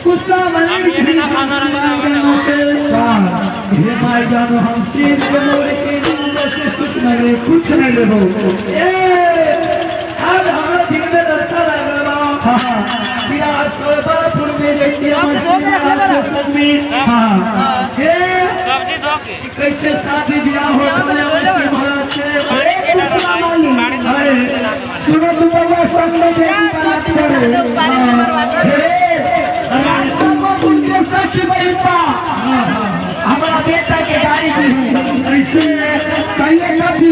गुस्सा मने हे भाई जानो हम शीर के मोरे के से कुछ नहीं हो ए आज हमारा दिन में अच्छा लग रहा हां बिना सोलपुर में इंडिया में सब्जी हां ये सब्जी धोके कैसे शादी ब्याह हो गया महाराज से सुनो तुम बाबा संग में सच बेटा हमारा बेटा के गाड़ी ऐसे कहिए कभी